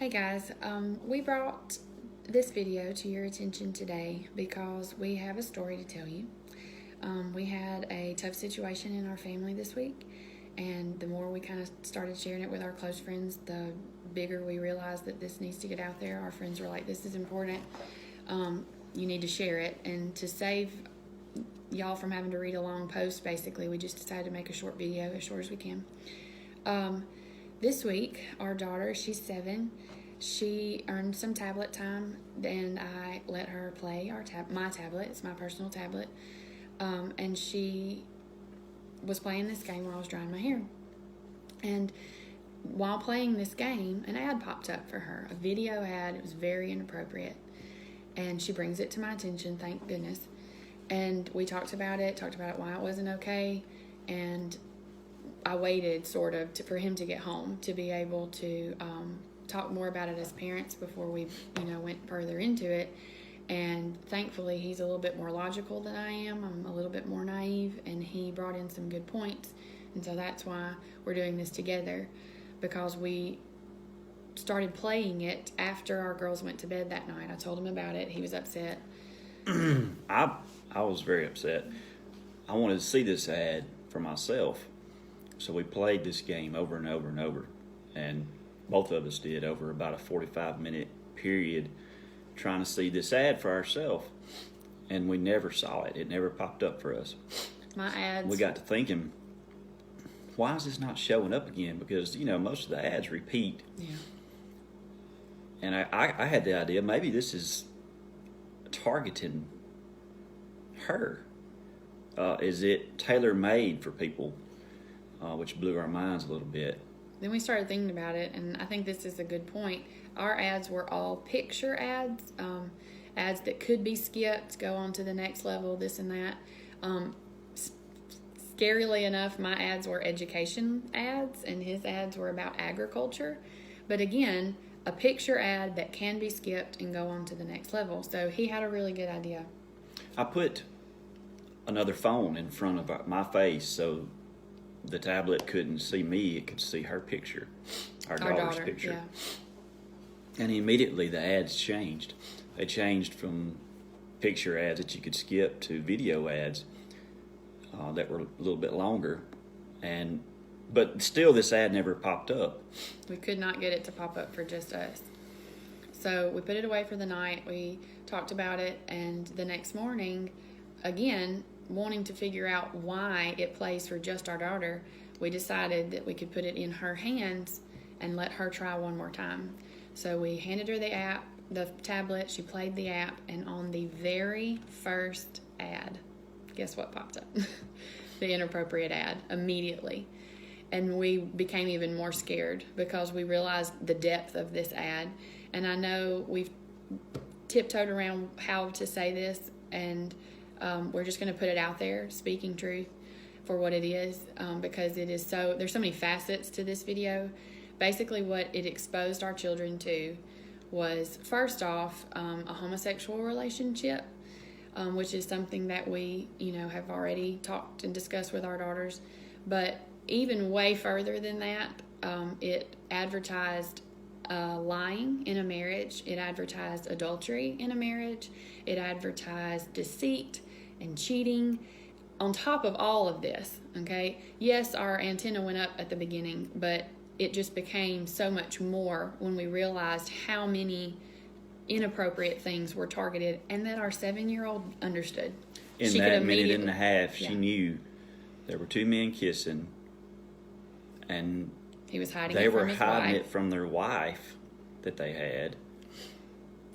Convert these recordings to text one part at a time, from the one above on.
Hey guys, we brought this video to your attention today because we have a story to tell you. We had a tough situation in our family this week, and the more we kind of started sharing it with our close friends, the bigger we realized that this needs to get out there. Our friends were like, this is important. You need to share it. And to save y'all from having to read a long post, basically, we just decided to make a short video, as short as we can. This week, our daughter, she's 7, she earned some tablet time, and I let her play my tablet. It's my personal tablet. And she was playing this game where I was drying my hair. And while playing this game, an ad popped up for her, a video ad. It was very inappropriate. And she brings it to my attention, thank goodness. And we talked about it, why it wasn't okay. And I waited sort of for him to get home to be able to talk more about it as parents before we went further into it. And thankfully he's a little bit more logical than I am. I'm a little bit more naive, and he brought in some good points. And so that's why we're doing this together, because we started playing it after our girls went to bed that night. I told him about it. He was upset. I was very upset. I wanted to see this ad for myself. So we played this game over and over and over, and both of us did over about a 45-minute period trying to see this ad for ourselves, and we never saw it. It never popped up for us. My ads. We got to thinking, why is this not showing up again? Because, most of the ads repeat. Yeah. And I had the idea, maybe this is targeting her. Is it tailor-made for people? Which blew our minds a little bit. Then we started thinking about it, and I think this is a good point. Our ads were all picture ads, ads that could be skipped, go on to the next level, this and that. Scarily enough, my ads were education ads, and his ads were about agriculture. But again, a picture ad that can be skipped and go on to the next level. So he had a really good idea. I put another phone in front of my face so the tablet couldn't see me, it could see her picture, our daughter's picture. Yeah. And immediately the ads changed. They changed from picture ads that you could skip to video ads that were a little bit longer. But still this ad never popped up. We could not get it to pop up for just us. So we put it away for the night. We talked about it, and the next morning, again, wanting to figure out why it plays for just our daughter, we decided that we could put it in her hands and let her try one more time. So we handed her the tablet, she played the app, and on the very first ad, guess what popped up? The inappropriate ad, immediately. And we became even more scared because we realized the depth of this ad. And I know we've tiptoed around how to say this, and we're just going to put it out there, speaking truth for what it is, because there's so many facets to this video. Basically what it exposed our children to was, first off, a homosexual relationship, which is something that we, have already talked and discussed with our daughters. But even way further than that, it advertised lying in a marriage. It advertised adultery in a marriage. It advertised deceit and cheating. On top of all of this, okay, yes, our antenna went up at the beginning, but it just became so much more when we realized how many inappropriate things were targeted, and that our 7-year-old understood. In that minute and a half, she knew there were 2 men kissing, and he was hiding they it from were his hiding wife. it from their wife that they had,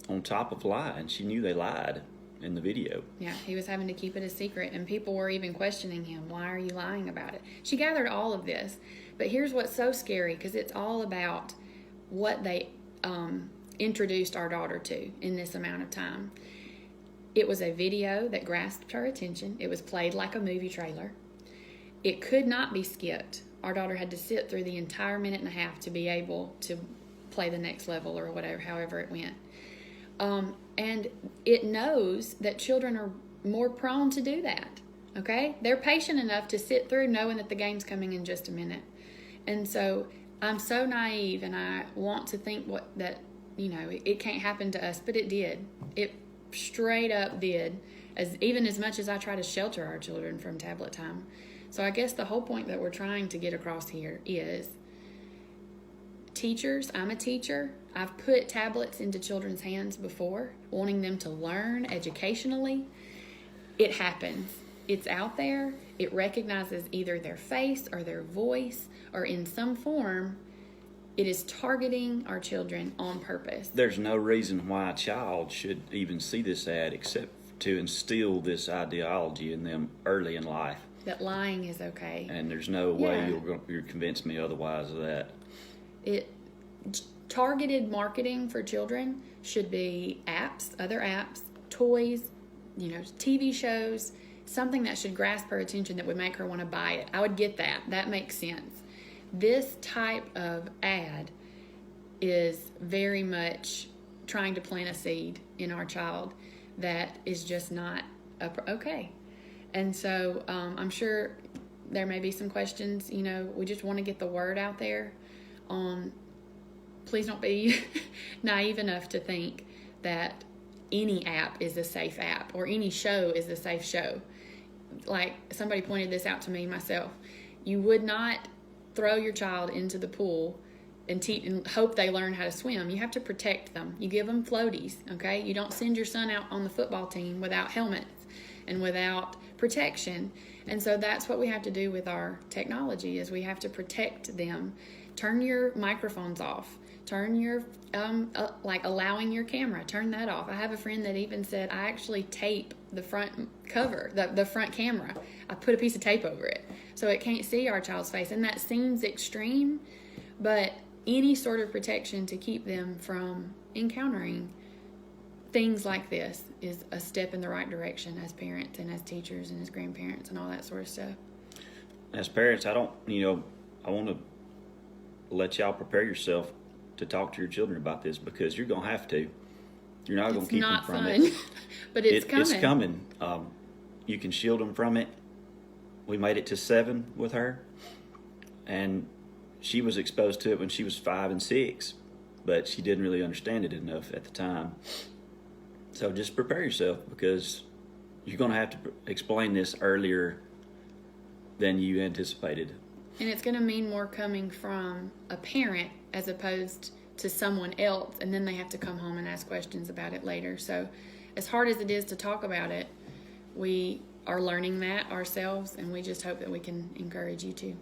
on top of lying. She knew they lied in the video. Yeah, he was having to keep it a secret, and people were even questioning him. Why are you lying about it? She gathered all of this, but here's what's so scary, because it's all about what they introduced our daughter to in this amount of time. It was a video that grasped her attention. It was played like a movie trailer. It could not be skipped. Our daughter had to sit through the entire minute and a half to be able to play the next level, or whatever, however it went. And it knows that children are more prone to do that, okay? They're patient enough to sit through knowing that the game's coming in just a minute. And so I'm so naive, and I want to think that it can't happen to us, but it did. It straight up did. Even as much as I try to shelter our children from tablet time. So I guess the whole point that we're trying to get across here is teachers. I'm a teacher. I've put tablets into children's hands before, wanting them to learn educationally. It happens. It's out there. It recognizes either their face or their voice, or in some form, it is targeting our children on purpose. There's no reason why a child should even see this ad except to instill this ideology in them early in life. That lying is okay. And there's no way you'll convince me otherwise of that. Targeted marketing for children should be apps, other apps, toys, TV shows, something that should grasp her attention that would make her want to buy it. I would get that. That makes sense. This type of ad is very much trying to plant a seed in our child that is just not okay. And so I'm sure there may be some questions. We just want to get the word out there on, please don't be naive enough to think that any app is a safe app or any show is a safe show. Like somebody pointed this out to me myself. You would not throw your child into the pool and hope they learn how to swim. You have to protect them. You give them floaties, okay? You don't send your son out on the football team without helmets and without protection. And so that's what we have to do with our technology, is we have to protect them. Turn your microphones off. Turn your, allowing your camera, turn that off. I have a friend that even said, I actually tape the front cover, the front camera. I put a piece of tape over it so it can't see our child's face. And that seems extreme, but any sort of protection to keep them from encountering things like this is a step in the right direction as parents and as teachers and as grandparents and all that sort of stuff. As parents, I want to let y'all prepare yourself to talk to your children about this, because you're going to have to. You're not going to keep them from it. But it's coming. It's coming. You can shield them from it. We made it to 7 with her, and she was exposed to it when she was 5 and 6, but she didn't really understand it enough at the time. So just prepare yourself, because you're going to have to explain this earlier than you anticipated. And it's going to mean more coming from a parent as opposed to someone else, and then they have to come home and ask questions about it later. So as hard as it is to talk about it, we are learning that ourselves, and we just hope that we can encourage you to.